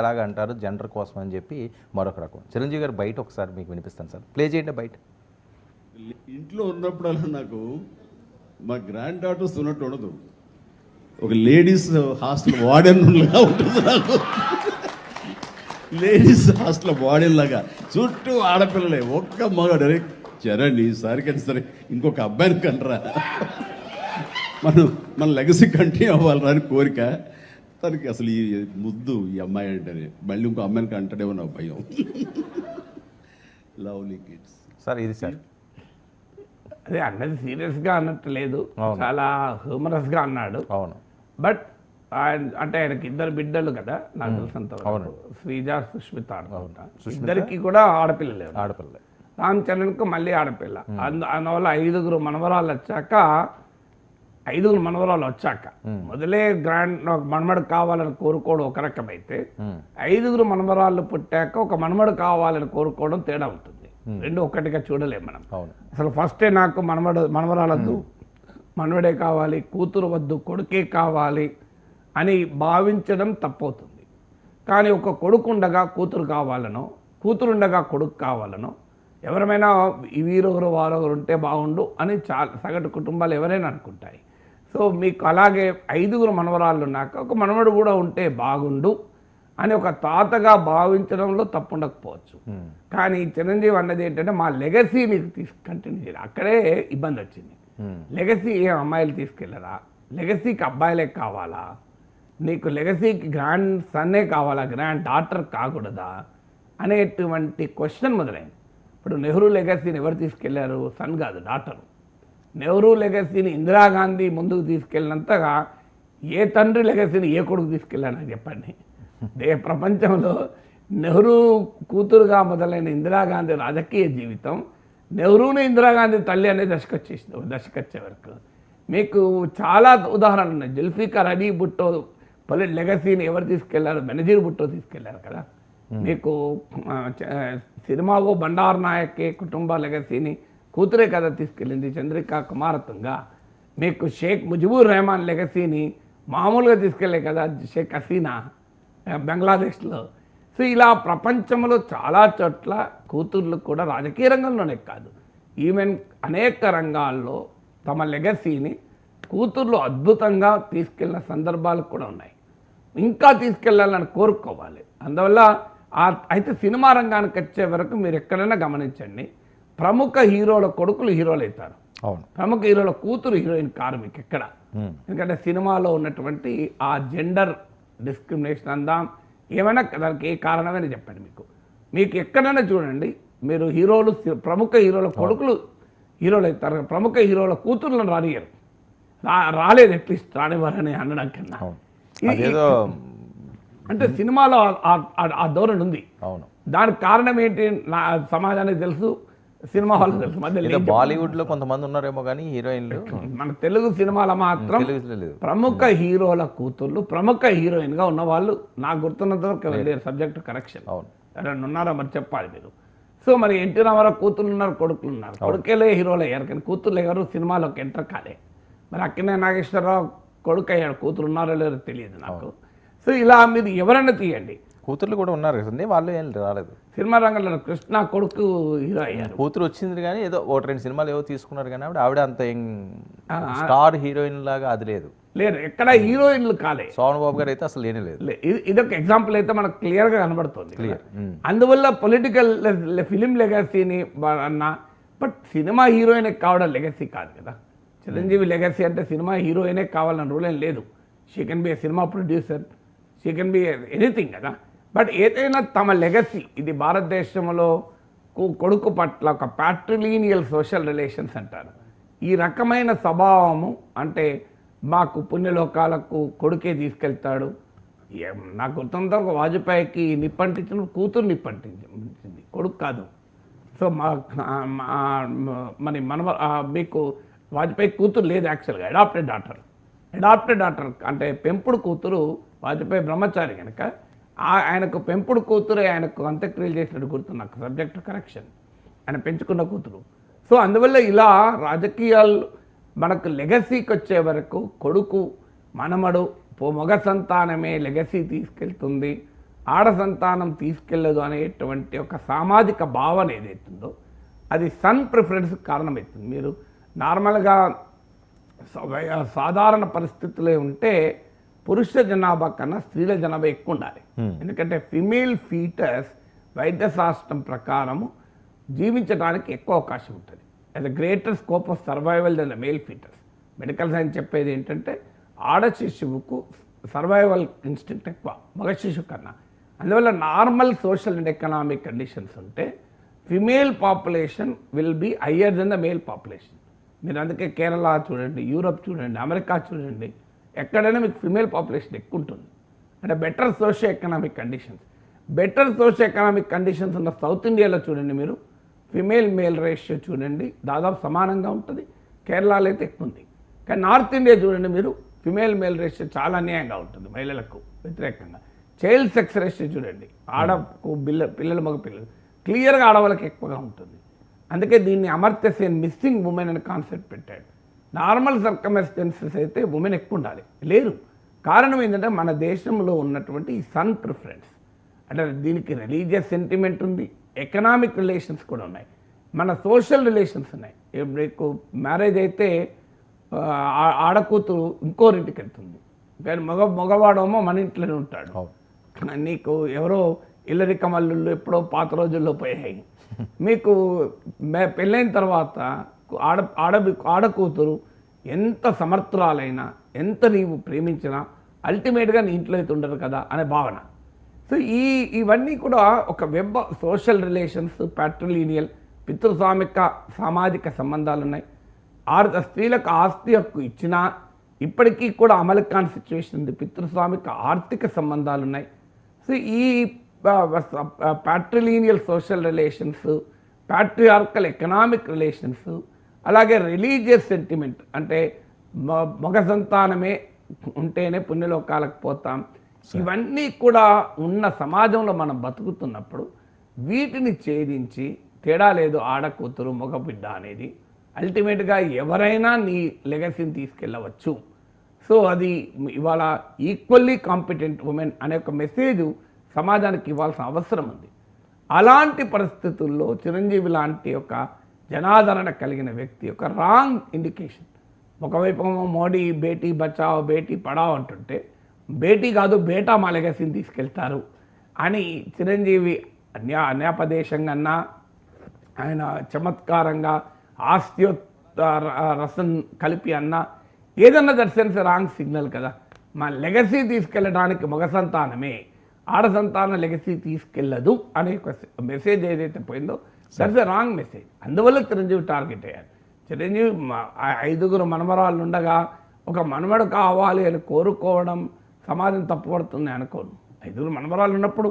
ఎలాగ అంటారు జెండర్ కోసం అని చెప్పి మరొక రకం. చిరంజీవి గారు బయట ఒకసారి మీకు వినిపిస్తాను సార్, ప్లే చేయండి బయట. ఇంట్లో ఉన్నప్పుడల్లా నాకు మా గ్రాండ్ డాటర్స్ ఉన్నట్టు ఉండదు, ఒక లేడీస్ హాస్టల్ వార్డెన్ లాగా ఉంటుంది నాకు. లేడీస్ హాస్టల్ వార్డెన్ లాగా చుట్టూ ఆడపిల్లలే, ఒక్క మగాడు. అరే చరణ్ ఈసారి కానీ సరే ఇంకొక అబ్బాయిని కనరా, మన లెగసీ కంటిన్యూ అవ్వాలరా అని కోరిక తనకి. అసలు ఈ ముద్దు ఈ అమ్మాయి అంటేనే మళ్ళీ ఇంకో అమ్మాయిని అంటాడేమో నా భయం. Lovely kids sir. ఇది సార్ అదే అన్నది సీరియస్గా అన్నట్టు లేదు, చాలా హ్యూమరస్గా అన్నాడు. అవును. బట్ అంటే ఆయనకి 2 బిడ్డలు కదా నాకు తెలిసినంత, శ్రీజ సుష్మిత అనుకుంటా. ఇద్దరికి కూడా ఆడపిల్లలే. రామ్ చరణ్కు మళ్ళీ ఆడపిల్ల. అందువల్ల 5 మనవరాలు వచ్చాక, 5 మనవరాలు వచ్చాక మొదలే గ్రాండ్ మనమడు కావాలని కోరుకోవడం ఒక రకమైతే, 5 మనవరాళ్ళు పుట్టాక ఒక మనమడు కావాలని కోరుకోవడం తేడా ఉంటుంది. రెండు ఒక్కటిగా చూడలేం మనం. అసలు ఫస్టే నాకు మనవరాలద్దు, మనవడే కావాలి, కూతురు వద్దు, కొడుకే కావాలి అని భావించడం తప్పవుతుంది. కానీ ఒక కొడుకు ఉండగా కూతురు కావాలనో, కూతురు ఉండగా కొడుకు కావాలనో, ఎవరైనా వీరొకరు వారొకరు ఉంటే బాగుండు అని సగటు కుటుంబాలు ఎవరైనా అనుకుంటాయి. సో మీకు అలాగే 5 మనవరాళ్ళు ఉన్నాక ఒక మనవడు కూడా ఉంటే బాగుండు అని ఒక తాతగా భావించడంలో తప్పు ఉండకపోవచ్చు. కానీ చిరంజీవి అన్నది ఏంటంటే మా లెగసీని కంటిన్యూ చేయాలి. అక్కడే ఇబ్బంది వచ్చింది. లెగసీ ఏం అమ్మాయిలు తీసుకెళ్ళరా, లెగసీకి అబ్బాయిలే కావాలా, నీకు లెగసీకి గ్రాండ్ సన్నే కావాలా, గ్రాండ్ డాటర్ కాకూడదా అనేటువంటి క్వశ్చన్ మొదలైంది. ఇప్పుడు నెహ్రూ లెగసీని ఎవరు తీసుకెళ్లారు? సన్ కాదు, డాటర్. నెహ్రూ లెగసీని ఇందిరాగాంధీ ముందుకు తీసుకెళ్ళినంతగా ఏ తండ్రి లెగసీని ఏ కొడుకు తీసుకెళ్ళారని చెప్పండి. ప్రపంచంలో నెహ్రూ కూతురుగా మొదలైన ఇందిరాగాంధీ రాజకీయ జీవితం, నెహ్రూని ఇందిరాగాంధీ తల్లి అనే దశకొచ్చే వరకు మీకు చాలా ఉదాహరణలు ఉన్నాయి. జుల్ఫికార్ అలీ భుట్టో లెగసీని ఎవరు తీసుకెళ్లారు? బెనజీర్ భుట్టో తీసుకెళ్లారు కదా. మీకు సినిమాలో బండారు నాయక్ కుటుంబ లెగసీని కూతురే కదా తీసుకెళ్ళింది, చంద్రికా కుమారత్వంగా. మీకు షేక్ ముజిబుర్ రెహమాన్ లెగసీని మామూలుగా తీసుకెళ్ళే కదా షేక్ హసీనా బంగ్లాదేశ్లో. సో ఇలా ప్రపంచంలో చాలా చోట్ల కూతుర్లు కూడా రాజకీయ రంగంలోనే కాదు, ఈవెన్ అనేక రంగాల్లో తమ లెగసీని కూతుర్లు అద్భుతంగా తీసుకెళ్ళిన సందర్భాలు కూడా ఉన్నాయి. ఇంకా తీసుకెళ్ళాలని కోరుకోవాలి. అందువల్ల అయితే సినిమా రంగానికి వచ్చే వరకు మీరు ఎక్కడైనా గమనించండి, ప్రముఖ హీరోల కొడుకులు హీరోలు అవుతారు, ప్రముఖ హీరోల కూతురు హీరోయిన్ కారు మీకు ఎక్కడ. ఎందుకంటే సినిమాలో ఉన్నటువంటి ఆ జెండర్ డిస్క్రిమినేషన్ అందాం, ఏమైనా దానికి ఏ కారణమైనా చెప్పండి. మీకు ఎక్కడైనా చూడండి, మీరు హీరోలు ప్రముఖ హీరోల కొడుకులు హీరోలు అవుతారు, ప్రముఖ హీరోల కూతుర్లను రానియరు. రాలేదు, అట్లీస్ట్ రానివ్వరని అనడం కన్నా. అంటే సినిమాలో ఆ ధోరణి ఉంది. దానికి కారణం ఏంటి సమాజానికి తెలుసు, సినిమా వాళ్ళకి తెలుసు. మధ్య బాలీవుడ్ లో కొంతమంది ఉన్నారేమో కానీ హీరోయిన్లు, మన తెలుగు సినిమాలో మాత్రం ప్రముఖ హీరోల కూతుర్లు ప్రముఖ హీరోయిన్ గా ఉన్న వాళ్ళు నాకు గుర్తున్నంత వరకు సబ్జెక్ట్ కరెక్షన్ ఎవరైనా ఉన్నారో మరి చెప్పాలి మీరు. సో మరి ఎన్టీ రామారావు కూతుర్లు ఉన్నారు, కొడుకులు ఉన్నారు. కొడుకేలే హీరోలు అయ్యారు కానీ కూతుర్లు ఎవరు సినిమాలోకి ఎంటర్ కాలే. మరి అక్కినే నాగేశ్వరరావు కొడుకు అయ్యాడు, కూతురు ఉన్నారో లేదో తెలియదు నాకు. సో ఇలా మీరు ఎవరైనా తీయండి, కూతుర్లు కూడా ఉన్నారు కదండి, వాళ్ళు ఏం రాలేదు సినిమా రంగంలో. కృష్ణ కొడుకు హీరో అయ్యారు, కూతురు వచ్చింది కానీ ఏదో 1-2 సినిమాలు ఏవో తీసుకున్నారు కానీ ఆవిడ అంత స్టార్ హీరోయిన్ లాగా అది లేదు. ఎక్కడ హీరోయిన్లు కాలే. సోమన్ బాబు గారు అయితే అసలు లేనే లేదు. ఇదొక ఎగ్జాంపుల్ అయితే మనకు క్లియర్ గా కనబడుతుంది. అందువల్ల పొలిటికల్ ఫిలిం లెగసీని అన్నా, బట్ సినిమా హీరోయిన్ కావడం లెగసీ కాదు కదా. చిరంజీవి లెగసీ అంటే సినిమా హీరోయినే కావాలని రూల్ ఏం లేదు. She can be A cinema producer, she can be anything కదా. బట్ ఏదైనా తమ లెగసీ, ఇది భారతదేశంలో కొడుకు పట్ల ఒక ప్యాట్రిలీనియల్ సోషల్ రిలేషన్స్ అంటారు. ఈ రకమైన స్వభావము అంటే మాకు పుణ్యలోకాలకు కొడుకే తీసుకెళ్తాడు. నాకు గుర్తున్నంతవరకు వాజ్పేయికి నిప్పంటించిన కూతురు నిప్పంటించింది, కొడుకు కాదు. సో మీకు వాజ్పేయి కూతురు లేదు యాక్చువల్గా, అడాప్టెడ్ డాటర్ అంటే పెంపుడు కూతురు. వాజ్పేయి బ్రహ్మచారి కనుక ఆయనకు పెంపుడు కూతురే ఆయనకు అంత్యక్రియలు చేసినట్టు గుర్తు నాకు, సబ్జెక్ట్ కరెక్షన్, ఆయన పెంచుకున్న కూతురు. సో అందువల్ల ఇలా రాజకీయాలు మనకు లెగసీకి వచ్చే వరకు కొడుకు మనమడు మగ సంతానమే లెగసీ తీసుకెళ్తుంది ఆడ సంతానం తీసుకెళ్ళదు అనేటువంటి ఒక సామాజిక భావన ఏదైతుందో అది సన్ ప్రిఫరెన్స్ కారణమవుతుంది. మీరు నార్మల్గా సాధారణ పరిస్థితుల్లో ఉంటే పురుష జనాభా కన్నా స్త్రీల జనాభా ఎక్కువ ఉండాలి. ఎందుకంటే ఫిమేల్ ఫీటస్ వైద్య శాస్త్రం ప్రకారము జీవించడానికి ఎక్కువ అవకాశం ఉంటుంది. అది greater scope of survival than the male foetus. Medical science చెప్పేది ఏంటంటే ఆడ శిశువుకు సర్వైవల్ ఇన్స్టింక్ట్ ఎక్కువ మగ శిశువు కన్నా. అందువల్ల normal social and economic conditions ఉంటే female population will be higher then the male population. మీరు అందుకే కేరళ చూడండి, యూరోప్ చూడండి, అమెరికా చూడండి, ఎక్కడైనా మీకు ఫిమేల్ పాపులేషన్ ఎక్కువ ఉంటుంది. అంటే better socio economic conditions. Better socio economic conditions ఉన్న సౌత్ ఇండియాలో చూడండి, మీరు ఫిమేల్ మేల్ రేషియో చూడండి దాదాపు సమానంగా ఉంటుంది. కేరళలో అయితే ఎక్కువ ఉంది. కానీ నార్త్ ఇండియా చూడండి మీరు, ఫిమేల్ మేల్ రేషియో చాలా అన్యాయంగా ఉంటుంది మహిళలకు వ్యతిరేకంగా. చైల్డ్ సెక్స్ రేషియో చూడండి, ఆడకు పిల్లలు మగ పిల్లలు క్లియర్గా ఆడవాళ్ళకి ఎక్కువగా ఉంటుంది. అందుకే దీన్ని అమర్త్య సేన్ మిస్సింగ్ ఉమెన్ అనే కాన్సెప్ట్ పెట్టాడు. నార్మల్ సర్కమ్స్టెన్సెస్ అయితే ఉమెన్ ఎక్కువ ఉండాలి, లేరు. కారణం ఏంటంటే మన దేశంలో ఉన్నటువంటి ఈ సన్ ప్రిఫరెన్స్. అంటే దీనికి రిలీజియస్ సెంటిమెంట్ ఉంది, ఎకనామిక్ రిలేషన్స్ కూడా ఉన్నాయి, మన సోషల్ రిలేషన్స్ ఉన్నాయి. మీకు మ్యారేజ్ అయితే ఆడకూతురు ఇంకోరింటికి వెళ్తుంది, కానీ మగవాడేమో మన ఇంట్లోనే ఉంటాడు. నీకు ఎవరో ఇల్లరిక మల్లుళ్ళు ఎప్పుడో పాత రోజుల్లో పోయాయి. మీకు పెళ్ళైన తర్వాత ఆడకూతురు ఎంత సమర్థురాలైనా, ఎంత నీవు ప్రేమించినా అల్టిమేట్గా నీ ఇంట్లో అయితే ఉండరు కదా అనే భావన. సో ఇవన్నీ కూడా ఒక వెబ్ సోషల్ రిలేషన్స్, ప్యాట్రిలీనియల్ పితృస్వామిక సామాజిక సంబంధాలు ఉన్నాయి. స్త్రీలకు ఆస్తి హక్కు ఇచ్చినా ఇప్పటికీ కూడా అమలు కాని సిచ్యువేషన్ ఉంది. పితృస్వామిక ఆర్థిక సంబంధాలు ఉన్నాయి. సో ఈ patrilineal social relations, patriarchal economic relations, అలాగే రిలీజియస్ సెంటిమెంట్, అంటే మగ సంతానమే ఉంటేనే పుణ్యలోకాలకు పోతాం, ఇవన్నీ కూడా ఉన్న సమాజంలో మనం బతుకుతున్నప్పుడు వీటిని ఛేదించి తేడా లేదు ఆడకూతురు మగ బిడ్డ అనేది అల్టిమేట్గా ఎవరైనా నీ లెగసీని తీసుకెళ్ళవచ్చు. సో అది ఇవాళ ఈక్వల్లీ కాంపిటెంట్ ఉమెన్ అనే ఒక మెసేజ్ సమాజానికి ఇవ్వాల్సిన అవసరం ఉంది. అలాంటి పరిస్థితుల్లో చిరంజీవి లాంటి ఒక జనాదరణ కలిగిన వ్యక్తి ఒక రాంగ్ ఇండికేషన్. ఒకవైపు మోడీ బేటీ బచావ్ బేటీ పడావ్ అంటుంటే బేటీ కాదు బేటా మా లెగసీని తీసుకెళ్తారు అని చిరంజీవి అన్యాపదేశంగా అన్నా, ఆయన చమత్కారంగా హాస్య రసం కలిపి అన్నా, ఏదన్నా దట్ సెన్స్ రాంగ్ సిగ్నల్ కదా. మా లెగసీ తీసుకెళ్ళడానికి మగ సంతానమే, ఆడ సంతాన లెగసీ తీసుకెళ్ళదు అనే ఒక మెసేజ్ ఏదైతే పోయిందో దట్స్ ఎ రాంగ్ మెసేజ్. అందువల్ల చిరంజీవి టార్గెట్ అయ్యారు. చిరంజీవి 5 మనమరాళ్ళు ఉండగా ఒక మనవడు కావాలి అని కోరుకోవడం సమాజం తప్పుపడుతుంది అనుకోను. 5 మనవరాలు ఉన్నప్పుడు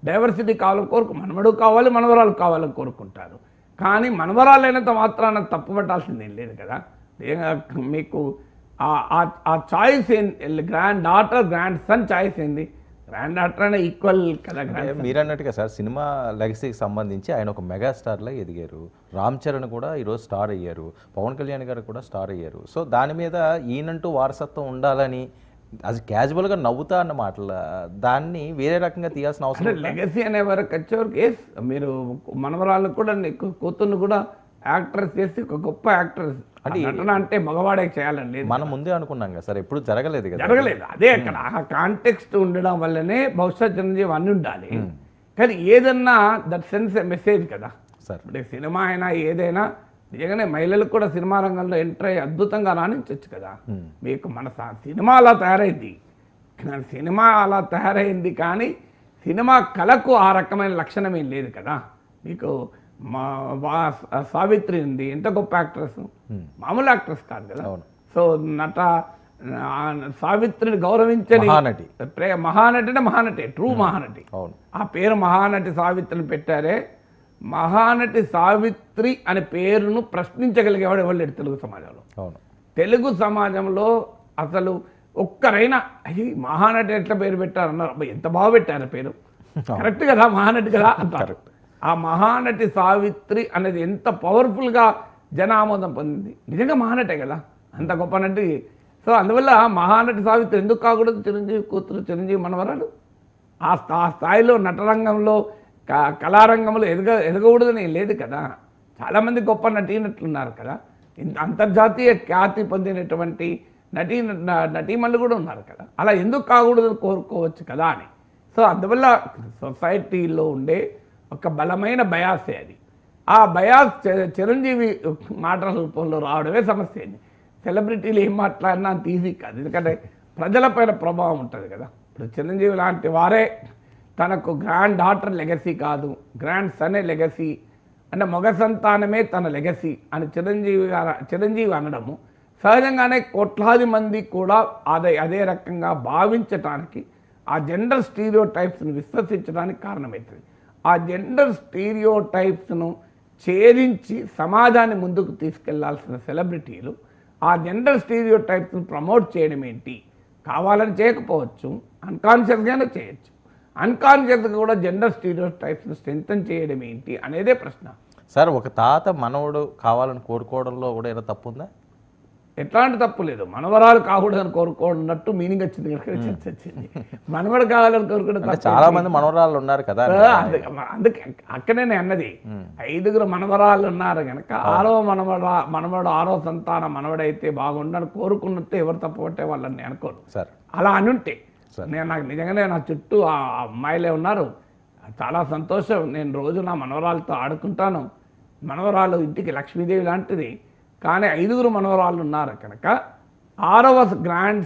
డైవర్సిటీ కావాలని మనవడు కావాలి, మనవరాలు కావాలని కోరుకుంటారు. కానీ మనవరాలు అయినంత మాత్రాన తప్పు పట్టాల్సింది ఏం లేదు కదా. మీకు ఆ చాయిస్ ఏంది, grand daughter grand son choice ఏంది, గ్రాండ్ డాటర్ అనే ఈక్వల్ కదా. మీరు అన్నట్టుగా సార్ సినిమా లెగసీకి సంబంధించి ఆయన ఒక మెగా స్టార్లా ఎదిగారు. రామ్ చరణ్ కూడా ఈరోజు స్టార్ అయ్యారు, పవన్ కళ్యాణ్ గారు కూడా స్టార్ అయ్యారు. సో దాని మీద ఈయనంటూ వారసత్వం ఉండాలని అది క్యాజువల్గా నవ్వుతా అన్న మాటల దాన్ని వేరే రకంగా తీయాల్సిన అవసరం. లెగసీ అనే వరకు వచ్చేవరకు మీరు మనవరాళ్ళు కూడా కూతుర్ని కూడా యాక్ట్రెస్ చేసి ఒక గొప్ప యాక్ట్రెస్ అంటే నటన అంటే మగవాడే చేయాలండి. మనం ముందే అనుకున్నాం కదా సార్, ఎప్పుడు జరగలేదు కదా. జరగలేదు, అదే అక్కడ ఆ కాంటెక్స్ట్ ఉండడం వల్లనే బహుశా చిరంజీవి అన్ని ఉండాలి. కానీ ఏదన్నా దట్ సెన్స్ మెసేజ్ కదా సార్. అంటే సినిమా అయినా ఏదైనా నిజంగానే మహిళలకు కూడా సినిమా రంగంలో ఎంటర్ అయ్యి అద్భుతంగా రాణించవచ్చు కదా. మీకు మన సినిమా అలా తయారైంది, సినిమా అలా తయారైంది, కానీ సినిమా కళకు ఆ రకమైన లక్షణం ఏం లేదు కదా. మీకు సావిత్రి ఉంది, ఎంత గొప్ప యాక్ట్రెస్, మామూలు యాక్ట్రెస్ కాదు కదా. సో సావిత్రిని గౌరవించని మహానటి అంటే మహానటి, ట్రూ మహానటి. ఆ పేరు మహానటి సావిత్రిని పెట్టారే. మహానటి సావిత్రి అనే పేరును ప్రశ్నించగలిగేవాడు ఎవరు లేడు తెలుగు సమాజంలో. తెలుగు సమాజంలో అసలు ఒక్కరైనా అయ్యి మహానటి ఎట్లా పేరు పెట్టారు అన్నారు, ఎంత బాగా పెట్టారు పేరు, కరెక్ట్ కదా మహానటి కదా అంటారు. ఆ మహానటి సావిత్రి అనేది ఎంత పవర్ఫుల్గా జనామోదం పొందింది. నిజంగా మహానటే కదా, అంత గొప్ప నటి. సో అందువల్ల మహానటి సావిత్రి ఎందుకు కాకూడదు చిరంజీవి కూతురు, చిరంజీవి మనవరాలు. ఆ స్థాయిలో నటరంగంలో కళారంగంలో ఎదగకూడదని లేదు కదా. చాలామంది గొప్ప నటీనటులున్నారు కదా, అంతర్జాతీయ ఖ్యాతి పొందినటువంటి నటీమణులు కూడా ఉన్నారు కదా. అలా ఎందుకు కాకూడదని కోరుకోవచ్చు కదా అని. సో అందువల్ల సొసైటీలో ఉండే ఒక బలమైన బయాసే అది. ఆ బయాస్ చిరంజీవి మాటల రూపంలో రావడమే సమస్య. సెలబ్రిటీలు ఏం మాట్లాడినా అంత ఈజీ కాదు, ఎందుకంటే ప్రజలపైన ప్రభావం ఉంటుంది కదా. ఇప్పుడు చిరంజీవి లాంటి వారే తనకు గ్రాండ్ డాటర్ లెగసీ కాదు, గ్రాండ్ సనే లెగసీ, అంటే మగ సంతానమే తన లెగసీ అని చిరంజీవి అనడము సహజంగానే కోట్లాది మంది కూడా అదే రకంగా భావించటానికి, ఆ జెండర్ స్టీరియో టైప్స్ను విశ్వసించడానికి కారణమవుతుంది. ఆ జెండర్ స్టీరియో టైప్స్ను ఛేదించి సమాజాన్ని ముందుకు తీసుకెళ్లాల్సిన సెలబ్రిటీలు ఆ జెండర్ స్టీరియో టైప్స్ను ప్రమోట్ చేయడం ఏంటి? కావాలని చేయకపోవచ్చు, అన్కాన్షియస్గానే చేయొచ్చు. అన్కాన్షియస్గా కూడా జెండర్ స్టీరియో టైప్స్ను స్ట్రెంథన్ చేయడం ఏంటి అనేదే ప్రశ్న. సార్, ఒక తాత మనవడు కావాలని కోరుకోవడంలో కూడా ఏదో తప్పు ఉందా? ఎట్లాంటి తప్పు లేదు. మనవరాలు కాకూడదని కోరుకోవడన్నట్టు మీనింగ్ వచ్చింది కదా, చర్చ వచ్చింది. మనవడు కావాలని కోరుకోవడం చాలా మంది మనవరాలు ఉన్నారు కదా, అందుకే అక్కడే నేను అన్నది 5 మనవరాలు ఉన్నారు కనుక 6వ మనవడు 6వ సంతాన మనవడైతే బాగుండని కోరుకున్నట్టు ఎవరు తప్పు పట్టే వాళ్ళని అనుకోరు. అలా అనుంటే నాకు నిజంగానే నా చుట్టూ ఆ అమ్మాయిలే ఉన్నారు, చాలా సంతోషం. నేను రోజు నా మనవరాలతో ఆడుకుంటాను. మనవరాలు ఇంటికి లక్ష్మీదేవి లాంటిది. కానీ 5 మనవరాళ్ళు ఉన్నారు కనుక 6వ గ్రాండ్